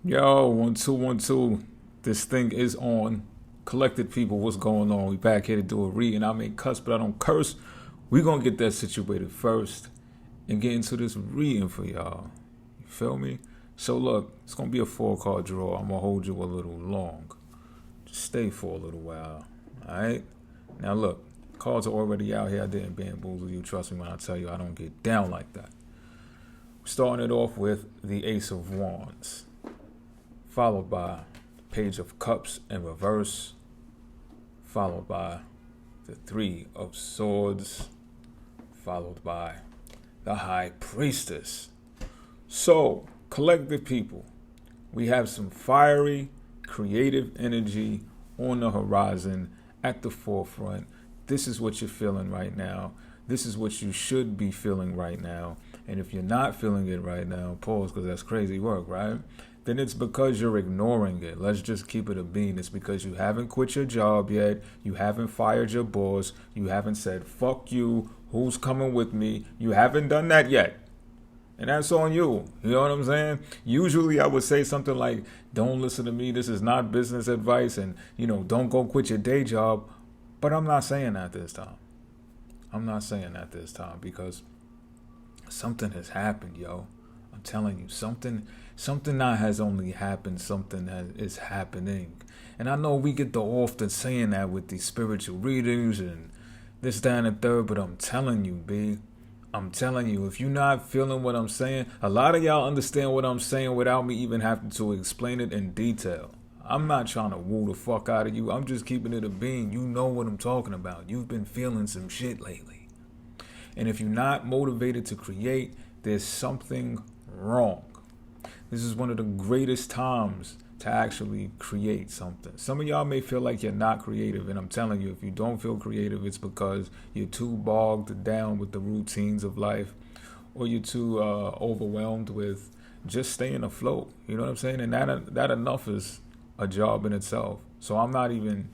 Yo, 1 2 1 2. This thing is on. Collected people, what's going on? We back here to do a reading. I may cuss, but I don't curse. We gonna get that situated first and get into this reading for y'all. You feel me? So look, it's gonna be a 4 card draw. I'm gonna hold you a little long. Just stay for a little while. Alright? Now look, cards are already out here. I didn't bamboozle you. Trust me when I tell you I don't get down like that. Starting it off with the Ace of Wands, followed by Page of Cups in reverse, followed by the 3 of Swords, followed by the High Priestess. So, collective people, we have some fiery, creative energy on the horizon, at the forefront. This is what you're feeling right now. This is what you should be feeling right now. And if you're not feeling it right now, pause, because that's crazy work, right? Then it's because you're ignoring it. Let's just keep it a bean. It's because you haven't quit your job yet. You haven't fired your boss. You haven't said, fuck you, who's coming with me? You haven't done that yet. And that's on you. You know what I'm saying? Usually I would say something like, don't listen to me. This is not business advice. And, don't go quit your day job. But I'm not saying that this time. I'm not saying that this time because something has happened, yo. I'm telling you, something not has only happened, something is happening. And I know we get the often saying that with these spiritual readings and this, that, and the third, but I'm telling you, B. I'm telling you, if you're not feeling what I'm saying, a lot of y'all understand what I'm saying without me even having to explain it in detail. I'm not trying to woo the fuck out of you. I'm just keeping it a bean. You know what I'm talking about. You've been feeling some shit lately. And if you're not motivated to create, there's something wrong. This is one of the greatest times to actually create something. Some of y'all may feel like you're not creative, and I'm telling you, if you don't feel creative, it's because you're too bogged down with the routines of life, or you're too overwhelmed with just staying afloat. You know what I'm saying? And that enough is a job in itself. So I'm not even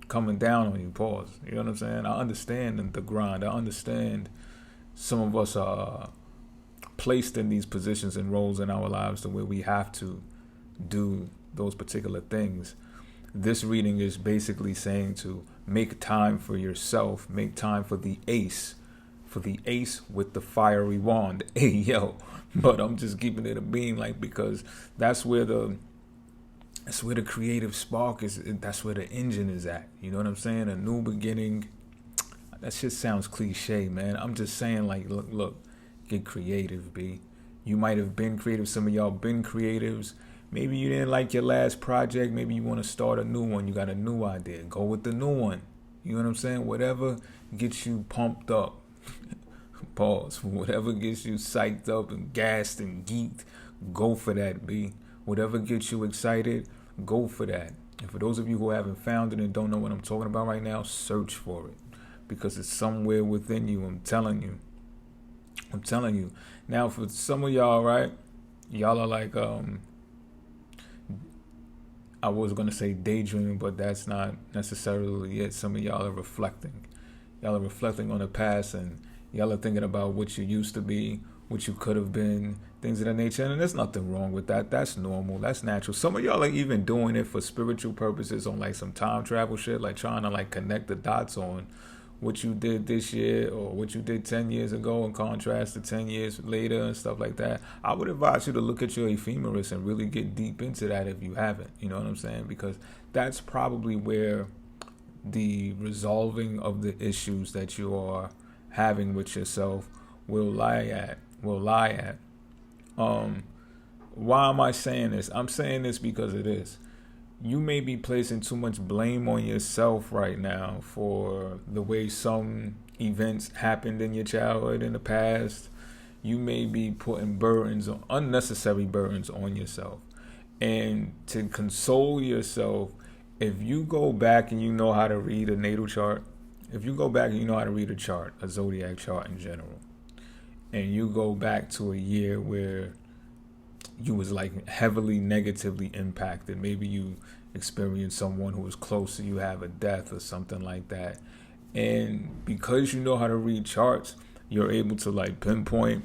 coming down on you, pause. You know what I'm saying? I understand the grind. I understand some of us are placed in these positions and roles in our lives to where we have to do those particular things. This reading is basically saying to make time for yourself, make time for the ace with the fiery wand. Hey, yo, but I'm just keeping it a beam, because that's where the creative spark is. That's where the engine is at. You know what I'm saying? A new beginning. That shit sounds cliche, man. I'm just saying, look, get creative, B. You might have been creative. Some of y'all been creatives. Maybe you didn't like your last project. Maybe you want to start a new one. You got a new idea. Go with the new one. You know what I'm saying? Whatever gets you pumped up. Pause. Whatever gets you psyched up and gassed and geeked, go for that, B. Whatever gets you excited, go for that. And for those of you who haven't found it and don't know what I'm talking about right now, search for it. Because it's somewhere within you. I'm telling you. Now, for some of y'all, right? Y'all are like, I was going to say daydreaming, but that's not necessarily it. Some of y'all are reflecting. Y'all are reflecting on the past, and y'all are thinking about what you used to be, what you could have been, things of that nature. And there's nothing wrong with that. That's normal. That's natural. Some of y'all are even doing it for spiritual purposes on some time travel shit, trying to connect the dots on what you did this year or what you did 10 years ago in contrast to 10 years later and stuff like that. I would advise you to look at your ephemeris and really get deep into that if you haven't. You know what I'm saying? Because that's probably where the resolving of the issues that you are having with yourself will lie at. Why am I saying this? I'm saying this because it is. You may be placing too much blame on yourself right now for the way some events happened in your childhood in the past. You may be putting unnecessary burdens on yourself. And to console yourself, if you go back and you know how to read a natal chart, if you go back and you know how to read a chart, a zodiac chart in general, and you go back to a year where you was heavily negatively impacted. Maybe you experienced someone who was close to you have a death or something like that. And because you know how to read charts, you're able to pinpoint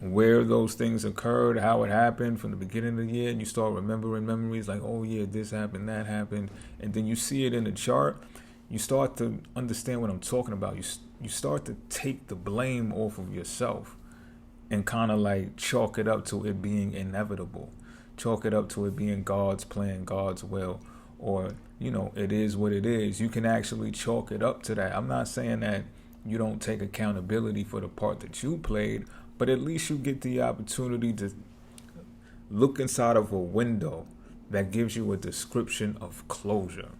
where those things occurred, how it happened from the beginning of the year, and you start remembering memories like, oh yeah, this happened, that happened, and then you see it in the chart, you start to understand what I'm talking about. You start to take the blame off of yourself and kind of like chalk it up to it being inevitable, chalk it up to it being God's plan, God's will, or, you know, it is what it is. You can actually chalk it up to that. I'm not saying that you don't take accountability for the part that you played, but at least you get the opportunity to look inside of a window that gives you a description of closure.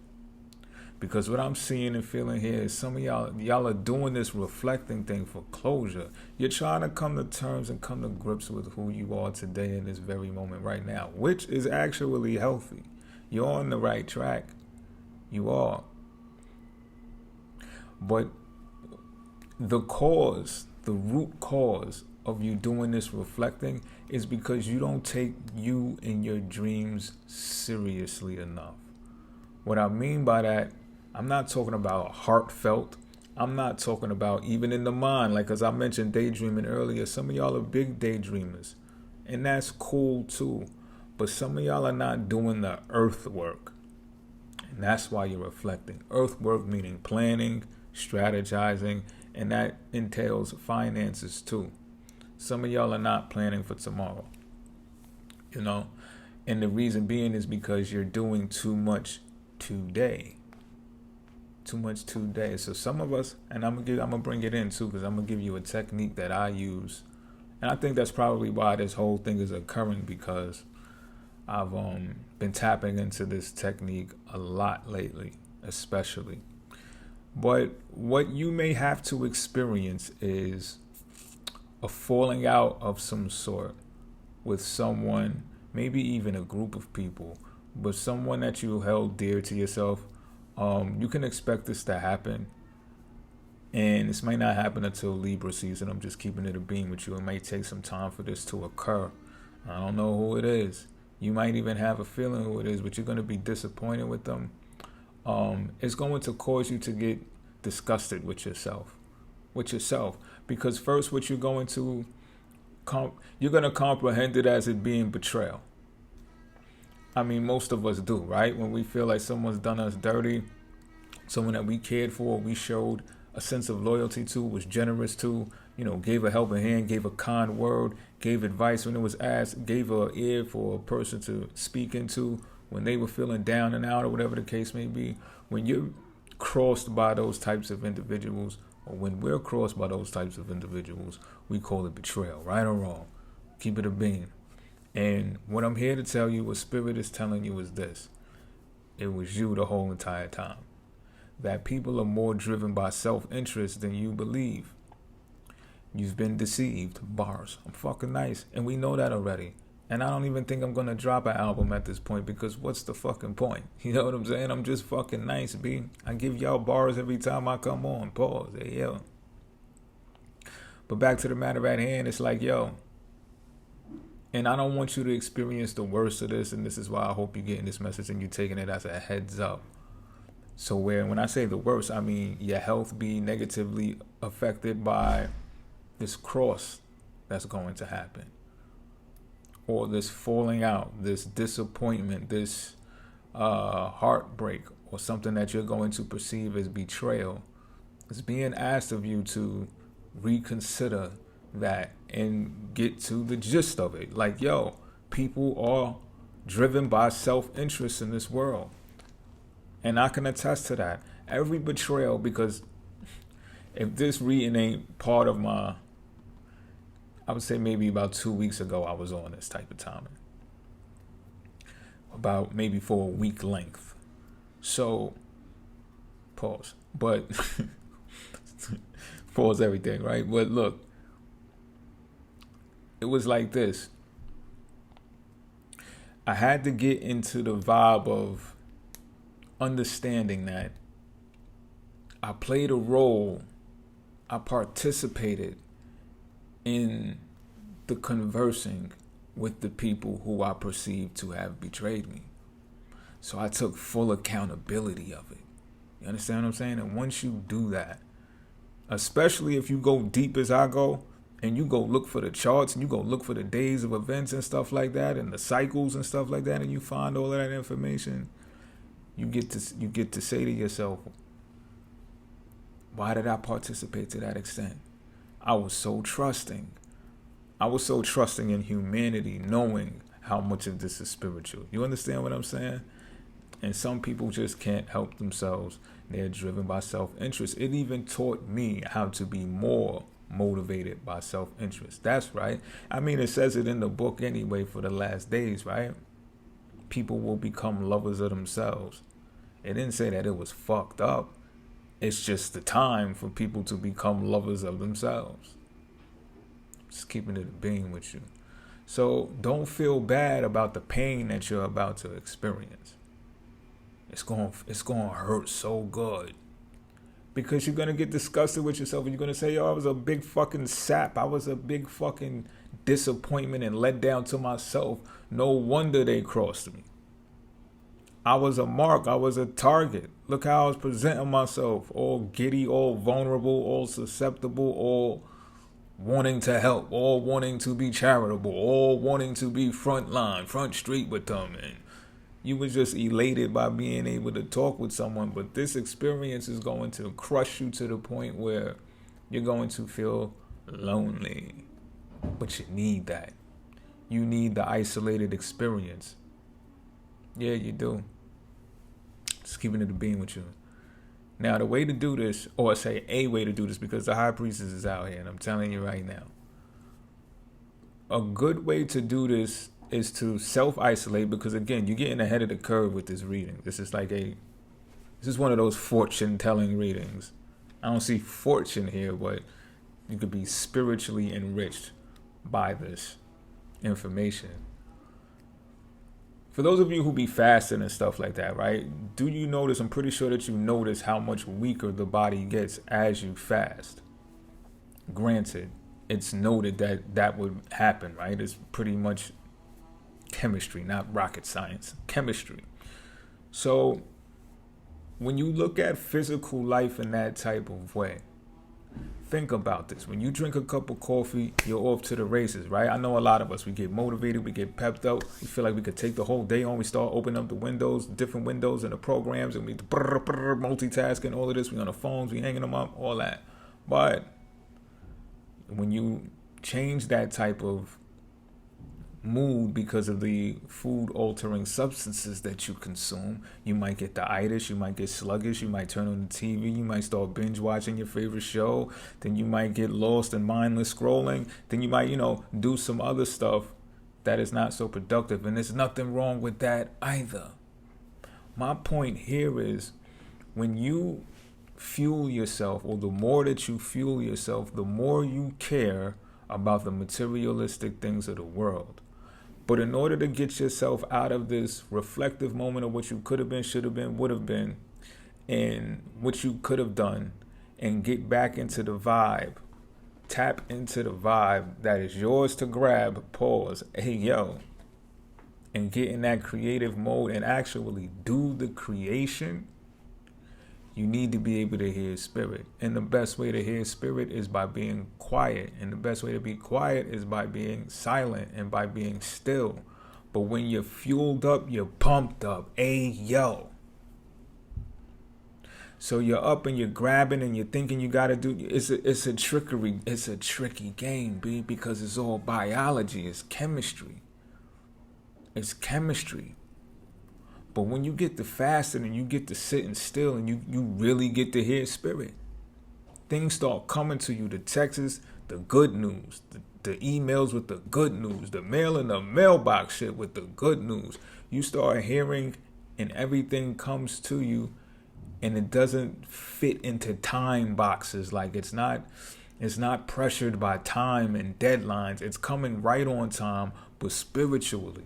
Because what I'm seeing and feeling here is some of y'all are doing this reflecting thing for closure. You're trying to come to terms and come to grips with who you are today in this very moment right now, which is actually healthy. You're on the right track. You are. But the root cause of you doing this reflecting is because you don't take you and your dreams seriously enough. What I mean by that, I'm not talking about heartfelt. I'm not talking about even in the mind. Like, as I mentioned daydreaming earlier, some of y'all are big daydreamers. And that's cool too. But some of y'all are not doing the earth work. And that's why you're reflecting. Earth work meaning planning, strategizing, and that entails finances too. Some of y'all are not planning for tomorrow. You know? And the reason being is because you're doing too much today. Too much today. So some of us, and I'm gonna bring it in too, because I'm gonna give you a technique that I use, and I think that's probably why this whole thing is occurring, because I've been tapping into this technique a lot lately, especially. But what you may have to experience is a falling out of some sort with someone, maybe even a group of people, but someone that you held dear to yourself. You can expect this to happen, and this might not happen until Libra season. I'm just keeping it a beam with you. It might take some time for this to occur. I don't know who it is. You might even have a feeling who it is, but you're going to be disappointed with them. It's going to cause you to get disgusted with yourself, because first, what you're going to comprehend it as it being betrayal. I mean, most of us do, right? When we feel like someone's done us dirty, someone that we cared for, we showed a sense of loyalty to, was generous to, you know, gave a helping hand, gave a kind word, gave advice when it was asked, gave an ear for a person to speak into when they were feeling down and out, or whatever the case may be. When you're crossed by those types of individuals, or when we're crossed by those types of individuals, we call it betrayal, right or wrong. Keep it a beam. And what I'm here to tell you, what Spirit is telling you, is this. It was you the whole entire time. That people are more driven by self-interest than you believe. You've been deceived. Bars. I'm fucking nice. And we know that already. And I don't even think I'm going to drop an album at this point, because what's the fucking point? You know what I'm saying? I'm just fucking nice, B. I give y'all bars every time I come on. Pause. Hey, yo. But back to the matter at hand, it's like, yo. And I don't want you to experience the worst of this, and this is why I hope you're getting this message and you're taking it as a heads up. So when I say the worst, I mean your health be negatively affected by this cross that's going to happen, or this falling out, this disappointment, this heartbreak, or something that you're going to perceive as betrayal. It's being asked of you to reconsider that and get to the gist of it. Like, yo, people are driven by self-interest in this world, and I can attest to that. Every betrayal, because if this reading ain't part of my, I would say maybe about 2 weeks ago I was on this type of timing, about maybe for a week length. So pause, but pause everything, right? But look, it was like this. I had to get into the vibe of understanding that I played a role, I participated in the conversing with the people who I perceived to have betrayed me. So I took full accountability of it. You understand what I'm saying? And once you do that, especially if you go deep as I go, and you go look for the charts and you go look for the days of events and stuff like that and the cycles and stuff like that, and you find all of that information, you get to say to yourself, why did I participate to that extent? I was so trusting. I was so trusting in humanity, knowing how much of this is spiritual. You understand what I'm saying? And some people just can't help themselves. They're driven by self-interest. It even taught me how to be more motivated by self-interest. That's right. I mean, it says it in the book anyway for the last days, right? People will become lovers of themselves. It didn't say that it was fucked up. It's just the time for people to become lovers of themselves. Just keeping it a being with you. So don't feel bad about the pain that you're about to experience. It's going to hurt so good. Because you're going to get disgusted with yourself and you're going to say, yo, I was a big fucking sap. I was a big fucking disappointment and let down to myself. No wonder they crossed me. I was a mark. I was a target. Look how I was presenting myself. All giddy, all vulnerable, all susceptible, all wanting to help, all wanting to be charitable, all wanting to be front street with them. And you were just elated by being able to talk with someone. But this experience is going to crush you to the point where you're going to feel lonely. But you need that. You need the isolated experience. Yeah, you do. Just keeping it a being with you. Now, the way to do this, or say a way to do this, because the high priestess is out here, and I'm telling you right now, a good way to do this is to self-isolate, because again, you're getting ahead of the curve with this reading. This is one of those fortune-telling readings. I don't see fortune here, but you could be spiritually enriched by this information. For those of you who be fasting and stuff like that, right? Do you notice, I'm pretty sure that you notice how much weaker the body gets as you fast. Granted, it's noted that that would happen, right? It's pretty much chemistry, not rocket science. Chemistry. So when you look at physical life in that type of way, think about this. When you drink a cup of coffee, you're off to the races, right? I know a lot of us, we get motivated, we get pepped up, we feel like we could take the whole day on. We start opening up the windows, different windows in the programs, and we multitasking, all of this. We on the phones, we hanging them up, all that. But when you change that type of mood because of the food altering substances that you consume, you might get the itis, you might get sluggish, you might turn on the TV, you might start binge watching your favorite show, then you might get lost in mindless scrolling, then you might, do some other stuff that is not so productive, and there's nothing wrong with that either. My point here is, when you fuel yourself, or the more that you fuel yourself, the more you care about the materialistic things of the world. But in order to get yourself out of this reflective moment of what you could have been, should have been, would have been, and what you could have done, and get back into the vibe, tap into the vibe that is yours to grab, pause, hey, yo, and get in that creative mode and actually do the creation, you need to be able to hear spirit. And the best way to hear spirit is by being quiet. And the best way to be quiet is by being silent and by being still. But when you're fueled up, you're pumped up. Hey, yo. So you're up and you're grabbing and you're thinking you got to do. It's a trickery. It's a tricky game, B, because it's all biology. It's chemistry. It's chemistry. But when you get to fasting and you get to sitting still and you really get to hear spirit, things start coming to you. The texts, the good news, the emails with the good news, the mail in the mailbox shit with the good news. You start hearing and everything comes to you, and it doesn't fit into time boxes. Like it's not pressured by time and deadlines. It's coming right on time, but spiritually.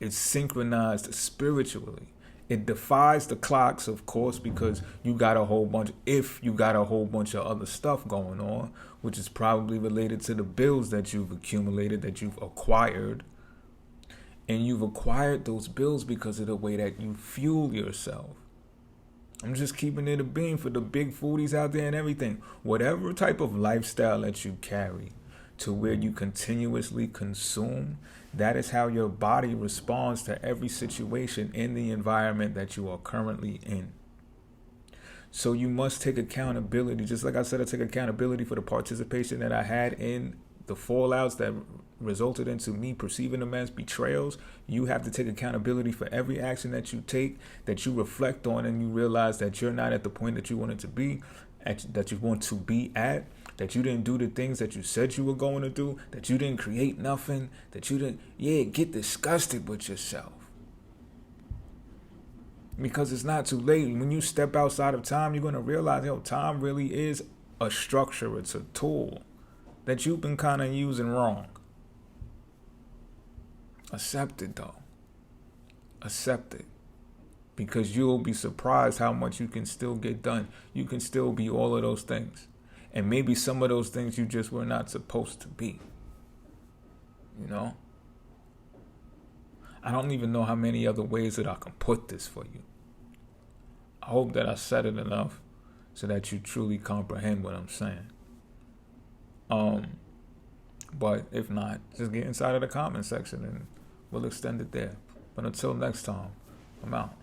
It's synchronized spiritually. It defies the clocks, of course, because you got a whole bunch of other stuff going on, which is probably related to the bills that you've accumulated, that you've acquired. And you've acquired those bills because of the way that you fuel yourself. I'm just keeping it a beam for the big foodies out there and everything. Whatever type of lifestyle that you carry, to where you continuously consume, that is how your body responds to every situation in the environment that you are currently in. So you must take accountability. Just like I said, I take accountability for the participation that I had in the fallouts that resulted into me perceiving them as betrayals. You have to take accountability for every action that you take, that you reflect on, and you realize that you're not at the point that you wanted to be, that you want to be at, that you didn't do the things that you said you were going to do, that you didn't create nothing, that you didn't, get disgusted with yourself. Because it's not too late. When you step outside of time, you're going to realize, time really is a structure. It's a tool that you've been kind of using wrong. Accept it, though. Accept it. Because you'll be surprised how much you can still get done. You can still be all of those things. And maybe some of those things you just were not supposed to be. I don't even know how many other ways that I can put this for you. I hope that I said it enough so that you truly comprehend what I'm saying. But if not, just get inside of the comment section and we'll extend it there. But until next time, I'm out.